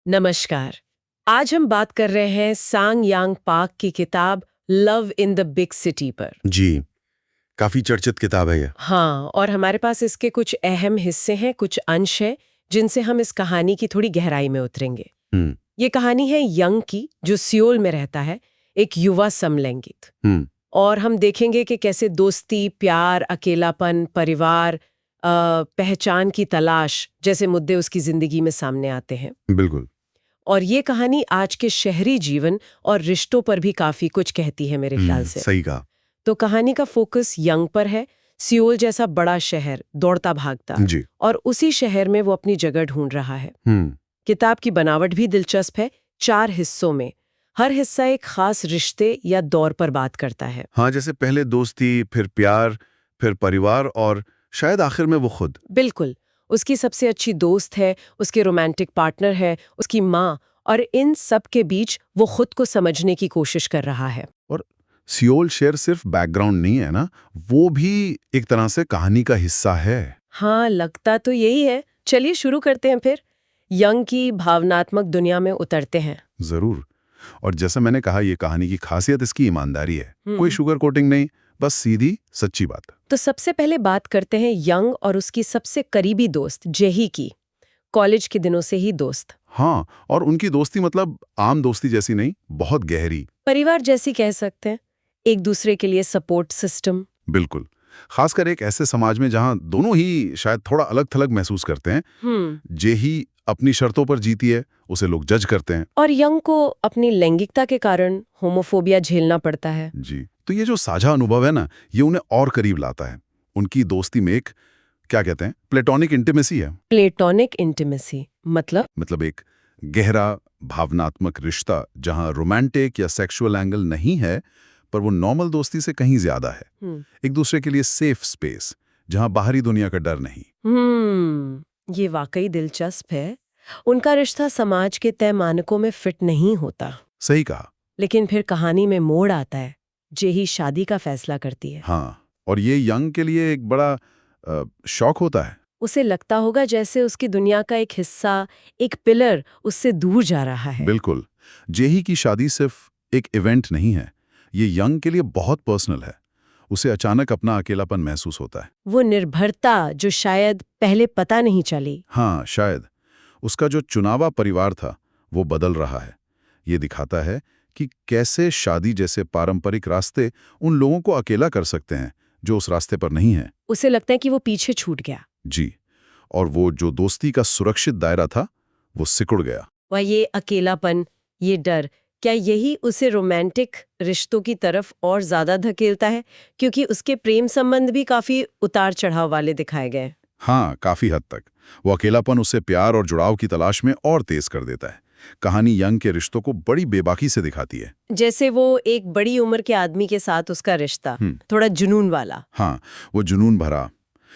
नमस्कार। आज हम बात कर रहे हैं सांग यांग पाक की किताब love in the big city पर। जी, काफी चर्चित किताब है ये। हाँ, और हमारे पास इसके कुछ अहम हिस्से हैं, कुछ अंश हैं जिनसे हम इस कहानी की थोड़ी गहराई में उतरेंगे। हम्म। ये कहानी है यंग की, जो सियोल में रहता है, एक युवा समलैंगिक। हम्म। और हम देखेंगे कि कैसे दोस्ती, प्यार, अकेलापन, परिवार, पहचान की तलाश जैसे मुद्दे उसकी जिंदगी में सामने आते हैं। बिल्कुल। और ये कहानी आज के शहरी जीवन और रिश्तों पर भी काफी कुछ कहती है मेरे ख्याल से। सही कहा। तो कहानी का फोकस यंग पर है, सियोल जैसा बड़ा शहर, दौड़ता भागता, जी। और उसी शहर में वो अपनी जगह ढूंढ रहा है। हम्म। किताब की बनावट भी दिलचस्प है, 4 हिस्सों में। हर हिस्सा एक खास रिश्ते या दौर पर बात करता है। हाँ, जैसे पहले दोस्ती, फिर प्यार, फिर परिवार और शायद आखिर में वो खुद। बिल्कुल। उसकी सबसे अच्छी दोस्त है, उसके रोमांटिक पार्टनर है, उसकी माँ, और इन सब के बीच वो खुद को समझने की कोशिश कर रहा है। और सियोल शहर सिर्फ बैकग्राउंड नहीं है ना, वो भी एक तरह से कहानी का हिस्सा है। हाँ, लगता तो यही है। चलिए शुरू करते हैं फिर। यंग की भावनात्मक दुनिया में उतरते हैं। जरूर। और जैसा मैंने कहा, ये कहानी की खासियत इसकी ईमानदारी है। कोई शुगर कोटिंग नहीं, बस सीधी सच्ची बात। तो सबसे पहले बात करते हैं यंग और उसकी सबसे करीबी दोस्त जेही की। कॉलेज के दिनों से ही दोस्त। हाँ, और उनकी दोस्ती मतलब आम दोस्ती जैसी नहीं, बहुत गहरी। परिवार जैसी कह सकते हैं। एक दूसरे के लिए सपोर्ट सिस्टम। बिल्कुल। खासकर एक ऐसे समाज में जहां दोनों ही शायद थोड़ा अलग थलग महसूस करते हैं। जेही अपनी शर्तों पर जीती है, उसे लोग जज करते हैं। और यंग को अपनी लैंगिकता के कारण होमोफोबिया झेलना पड़ता है। जी, तो ये जो साझा अनुभव है ना, ये उन्हें और करीब लाता है। उनकी दोस्ती में एक, क्या कहते हैं, प्लेटोनिक इंटीमेसी है। प्लेटोनिक इंटीमेसी मतलब एक गहरा भावनात्मक रिश्ता जहां रोमांटिक या सेक्सुअल एंगल नहीं है, पर वो नॉर्मल दोस्ती से कहीं ज्यादा है। एक दूसरे के लिए सेफ स्पेस, जहां बाहरी दुनिया का डर नहीं। ये वाकई दिलचस्प है। उनका रिश्ता समाज के तय मानकों में फिट नहीं होता। सही कहा। लेकिन फिर कहानी में मोड़ आता है। जेही शादी का फैसला करती है। हाँ, और ये यंग के लिए एक बड़ा शौक होता है। उसे लगता होगा जैसे उसकी दुनिया का एक हिस्सा, एक पिलर उससे दूर जा रहा है। बिल्कुल। जेही की शादी सिर्फ एक इवेंट नहीं है, ये यंग के लिए बहुत पर्सनल है। उसे अचानक अपना अकेलापन महसूस होता है। वो निर्भरता जो शायद पहले पता नहीं चली। हाँ, शायद उसका जो चुनावा परिवार था वो बदल रहा है। ये दिखाता है कि कैसे शादी जैसे पारंपरिक रास्ते उन लोगों को अकेला कर सकते हैं जो उस रास्ते पर नहीं है। उसे लगता है कि वो पीछे छूट गया। जी, और वो जो दोस्ती का सुरक्षित दायरा था, वो सिकुड़ गया। वह ये अकेलापन, ये डर, क्या यही उसे रोमांटिक रिश्तों की तरफ और ज्यादा धकेलता है? क्योंकि उसके प्रेम संबंध भी काफी उतार चढ़ाव वाले दिखाए गए। हाँ, काफी हद तक। वो अकेलापन उसे प्यार और जुड़ाव की तलाश में और तेज कर देता है। कहानी यंग के रिश्तों को बड़ी बेबाकी से दिखाती है। जैसे वो एक बड़ी उम्र के आदमी के साथ उसका रिश्ता, थोड़ा जुनून वाला। हाँ, वो जुनून भरा,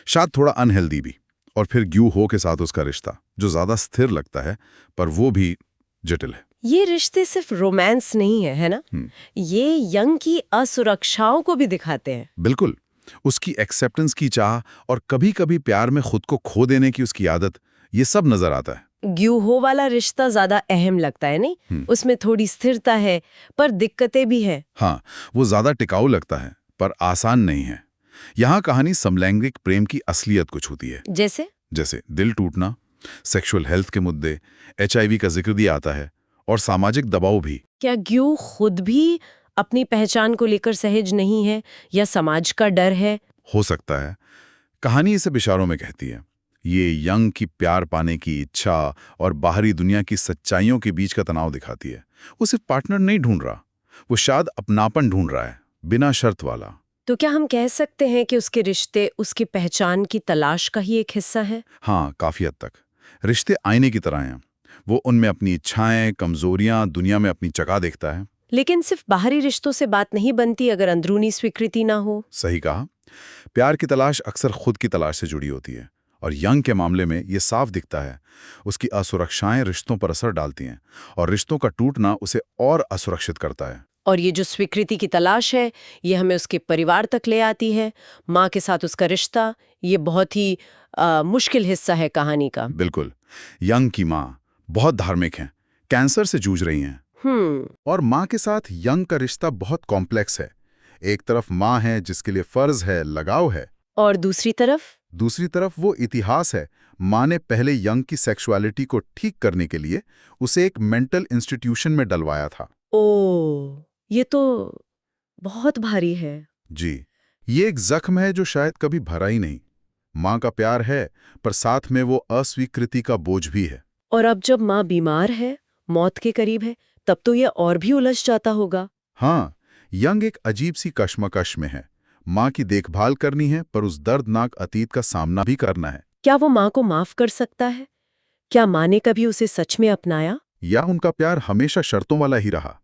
शायद थोड़ा अनहेल्दी भी। और फिर ग्यू हो के साथ उसका रिश्ता, जो ज्यादा स्थिर लगता है, पर वो भी जटिल है। ये रिश्ते सिर्फ रोमांस नहीं है ना? ये यंग की असुरक्षाओं को भी दिखाते हैं। बिल्कुल। उसकी एक्सेप्टेंस की चाह और कभी-कभी प्यार में खुद को खो देने की उसकी आदत, ये सब नजर आता है। ग्यूहो वाला रिश्ता ज्यादा अहम लगता है, नहीं? उसमें थोड़ी स्थिरता है, पर दिक्कतें भी हैं। हाँ, वो ज्यादा टिकाऊ लगता है, पर आसान नहीं है। यहाँ कहानी समलैंगिक प्रेम की असलियत को छूती है। जैसे दिल टूटना, सेक्सुअल हेल्थ के मुद्दे, HIV का जिक्र भी आता है, और सामाजिक दबाव भी। क्या ग्यू खुद भी अपनी पहचान को लेकर सहज नहीं है, या समाज का डर है? हो सकता है। कहानी इसे इशारों में कहती है। ये यंग की प्यार पाने की इच्छा और बाहरी दुनिया की सच्चाइयों के बीच का तनाव दिखाती है। वो सिर्फ पार्टनर नहीं ढूंढ रहा, वो शायद अपनापन ढूंढ रहा है, बिना शर्त वाला। तो क्या हम कह सकते हैं कि उसके रिश्ते उसकी पहचान की तलाश का ही एक हिस्सा है? हाँ, काफी हद तक। रिश्ते आईने की तरह हैं। वो उनमें अपनी इच्छाएं, कमजोरियां, दुनिया में अपनी जगह देखता है। लेकिन सिर्फ बाहरी रिश्तों से बात नहीं बनती अगर अंदरूनी स्वीकृति ना हो। सही कहा। प्यार की तलाश अक्सर खुद की तलाश से जुड़ी होती है, और यंग के मामले में ये साफ दिखता है। उसकी असुरक्षाएं रिश्तों पर असर डालती हैं, और रिश्तों का टूटना उसे और असुरक्षित करता है। और ये जो स्वीकृति की तलाश है, ये हमें उसके परिवार तक ले आती है। माँ के साथ उसका रिश्ता, ये बहुत ही मुश्किल हिस्सा है कहानी का। बिल्कुल। यंग की माँ बहुत धार्मिक हैं, कैंसर से जूझ रही हैं। और माँ के साथ यंग का रिश्ता बहुत कॉम्प्लेक्स है। एक तरफ माँ है जिसके लिए फर्ज है, लगाव है, और दूसरी तरफ वो इतिहास है। माँ ने पहले यंग की सेक्सुअलिटी को ठीक करने के लिए उसे एक मेंटल इंस्टीट्यूशन में डलवाया था। ओ, ये तो बहुत भारी है। जी, ये एक जख्म है जो शायद कभी भरा ही नहीं। माँ का प्यार है, पर साथ में वो अस्वीकृति का बोझ भी है। और अब जब माँ बीमार है, मौत के करीब है, तब तो ये और भी उलझ जाता होगा। हाँ, यंग एक अजीब सी कश्मकश में है। माँ की देखभाल करनी है, पर उस दर्दनाक अतीत का सामना भी करना है। क्या वो माँ को माफ कर सकता है? क्या माँ ने कभी उसे सच में अपनाया? या उनका प्यार हमेशा शर्तों वाला ही रहा?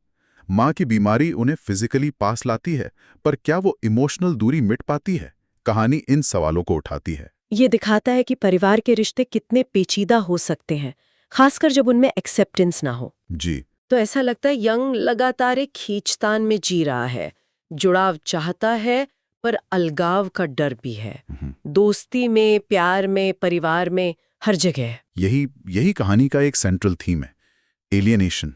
माँ की बीमारी उन्हें फिजिकली पास लाती है, पर क्या वो इमोशनल दूरी मिट पाती है? कहानी इन सवालों को उठाती है। ये दिखाता है कि परिवार के रिश्ते कितने पेचीदा हो सकते हैं, खासकर जब उनमें एक्सेप्टेंस ना हो। जी, तो ऐसा लगता है यंग लगातार एक खींचतान में जी रहा है। जुड़ाव चाहता है, पर अलगाव का डर भी है। दोस्ती में, प्यार में, परिवार में, हर जगह। यही कहानी का एक सेंट्रल थीम है। एलियनेशन,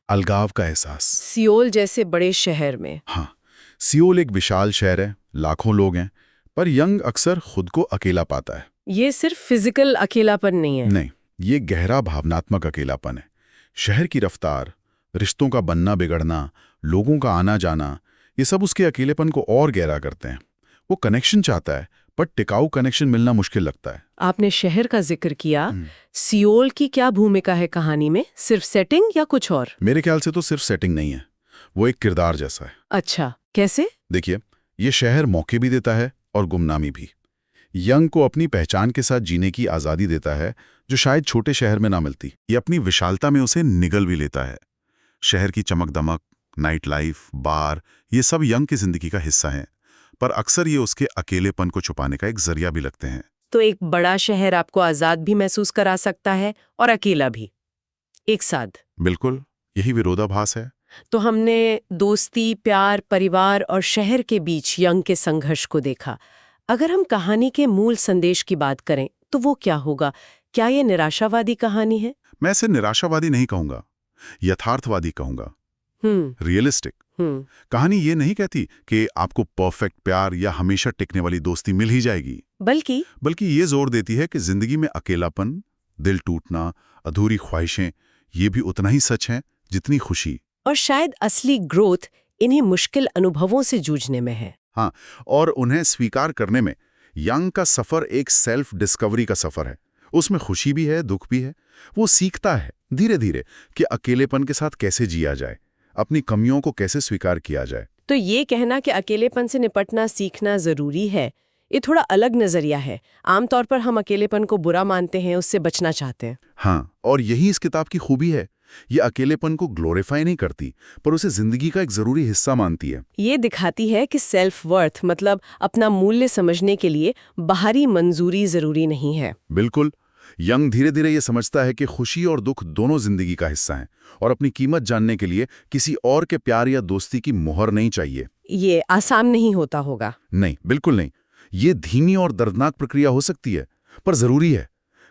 अलगाव का एहसास। सियोल जैसे बड़े शहर में। हाँ, सियोल एक विशाल शहर है, लाखों लोग हैं, पर यंग अक्सर खुद को अकेला पाता है। ये सिर्फ फिजिकल अकेलापन नहीं है। नहीं, ये गहरा भावनात्मक अकेलापन है। शहर की रफ्तार, रिश्तों का बनना बिगड़ना, लोगों का आना जाना, ये सब उसके अकेलेपन को और गहरा करते हैं। वो कनेक्शन चाहता है, पर टिकाऊ कनेक्शन मिलना मुश्किल लगता है। आपने शहर का जिक्र किया, सियोल की क्या भूमिका है कहानी में? सिर्फ सेटिंग या कुछ और? मेरे ख्याल से तो सिर्फ सेटिंग नहीं है, वो एक किरदार जैसा है। अच्छा, कैसे? देखिए, ये शहर मौके भी देता है और गुमनामी भी। यंग को अपनी पहचान के साथ जीने की आज़ादी देता है, जो शायद छोटे शहर में ना मिलती। ये अपनी विशालता में उसे निगल भी लेता है। शहर की चमक-दमक, नाइट लाइफ, बार, ये सब यंग की जिंदगी का हिस्सा हैं, पर अक्सर ये उसके अकेलेपन को छुपाने का एक जरिया भी लगते हैं। तो एक बड़ा शहर आपको आजाद भी महसूस करा सकता है और अकेला भी, एक साथ। बिल्कुल, यही विरोधाभास है। तो हमने दोस्ती, प्यार, परिवार और शहर के बीच यंग के संघर्ष को देखा। अगर हम कहानी के मूल संदेश की बात करें, तो वो क्या होगा? क्या ये निराशावादी कहानी है? मैं इसे निराशावादी नहीं कहूंगा, यथार्थवादी कहूंगा। रियलिस्टिक। कहानी ये नहीं कहती कि आपको परफेक्ट प्यार या हमेशा टिकने वाली दोस्ती मिल ही जाएगी, बल्कि ये जोर देती है कि जिंदगी में अकेलापन, दिल टूटना, अधूरी ख्वाहिशें, ये भी उतना ही सच है जितनी खुशी। और शायद असली ग्रोथ इन्हीं मुश्किल अनुभवों से जूझने में है। हाँ, और उन्हें स्वीकार करने में। यंग का सफर एक सेल्फ डिस्कवरी का सफर है। उसमें खुशी भी है, दुख भी है। वो सीखता है धीरे धीरे कि अकेलेपन के साथ कैसे जिया जाए, अपनी कमियों को कैसे स्वीकार किया जाए। तो ये कहना कि अकेलेपन से निपटना सीखना जरूरी है, ये थोड़ा अलग नजरिया है। आमतौर पर हम अकेलेपन को बुरा मानते हैं, उससे बचना चाहते हैं। हाँ, और यही इस किताब की खूबी है। ये अकेलेपन को ग्लोरीफाई नहीं करती, पर उसे जिंदगी का एक जरूरी हिस्सा मानती है। ये दिखाती है कि सेल्फ वर्थ, मतलब अपना मूल्य समझने के लिए बाहरी मंजूरी जरूरी नहीं है। बिल्कुल, यंग धीरे धीरे ये समझता है कि खुशी और दुख दोनों जिंदगी का हिस्सा हैं, और अपनी कीमत जानने के लिए किसी और के प्यार या दोस्ती की मोहर नहीं चाहिए। ये आसान नहीं होता होगा। नहीं, बिल्कुल नहीं। ये धीमी और दर्दनाक प्रक्रिया हो सकती है, पर जरूरी है।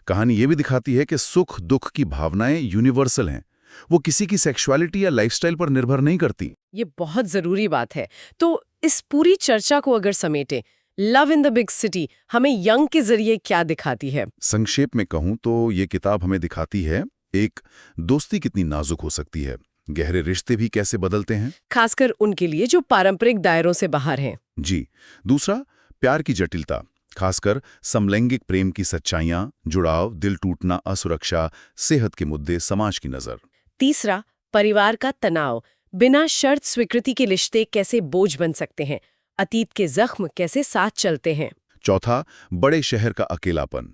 कहानी ये भी दिखाती है कि सुख दुख की भावनाएं यूनिवर्सल हैं। वो किसी की सेक्सुअलिटी या लाइफस्टाइल पर निर्भर नहीं करती। ये बहुत जरूरी बात है। तो इस पूरी चर्चा को अगर समेटे, love in the big city हमें यंग के जरिए क्या दिखाती है? संक्षेप में कहूं तो ये किताब हमें दिखाती है, एक, दोस्ती कितनी नाजुक हो सकती है, गहरे रिश्ते भी कैसे बदलते हैं, खासकर उनके लिए जो पारंपरिक दायरों से बाहर हैं। जी। दूसरा, प्यार की जटिलता, खासकर समलैंगिक प्रेम की सच्चाइयां, जुड़ाव, दिल टूटना, असुरक्षा, सेहत के मुद्दे, समाज की नजर। तीसरा, परिवार का तनाव, बिना शर्त स्वीकृति के रिश्ते कैसे बोझ बन सकते हैं, अतीत के जख्म कैसे साथ चलते हैं। चौथा, बड़े शहर का अकेलापन,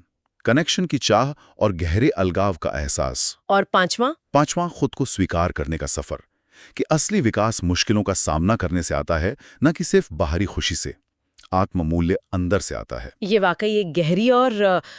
कनेक्शन की चाह और गहरे अलगाव का एहसास। और पांचवा, खुद को स्वीकार करने का सफर, कि असली विकास मुश्किलों का सामना करने से आता है, न कि सिर्फ बाहरी खुशी से। आत्ममूल्य अंदर से आता है। ये वाकई एक गहरी और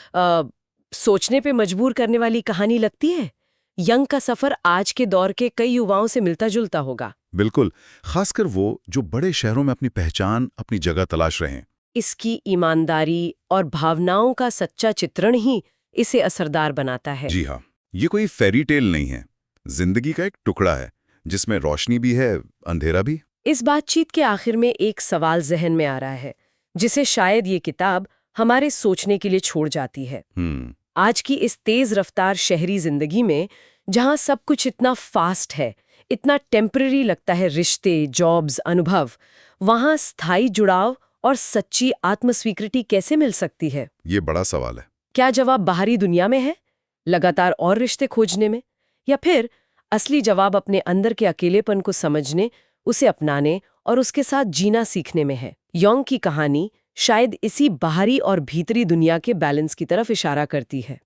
सोचने पे मजबूर करने वाली कहानी लगती है। यंग का सफर आज के दौर के कई युवाओं से मिलता जुलता होगा। बिल्कुल, खासकर वो जो बड़े शहरों में अपनी पहचान, अपनी जगह तलाश रहे हैं। इसकी ईमानदारी और भावनाओं का सच्चा चित्रण ही इसे असरदार बनाता है। जी हाँ, ये कोई फेरी टेल नहीं है, जिंदगी का एक टुकड़ा है जिसमें रोशनी भी है, अंधेरा भी। इस बातचीत के आखिर में एक सवाल जहन में आ रहा है, जिसे शायद ये किताब हमारे सोचने के लिए छोड़ जाती है। आज की इस तेज रफ्तार शहरी जिंदगी में, जहां सब कुछ इतना फास्ट है, इतना टेम्पररी लगता है, रिश्ते, जॉब्स, अनुभव, वहां स्थायी जुड़ाव और सच्ची आत्मस्वीकृति कैसे मिल सकती है? ये बड़ा सवाल है। क्या जवाब बाहरी दुनिया में है, लगातार और रिश्ते खोजने में, या फिर असली जवाब अपने अंदर के अकेलेपन को समझने, उसे अपनाने और उसके साथ जीना सीखने में है? योंग की कहानी शायद इसी बाहरी और भीतरी दुनिया के बैलेंस की तरफ इशारा करती है।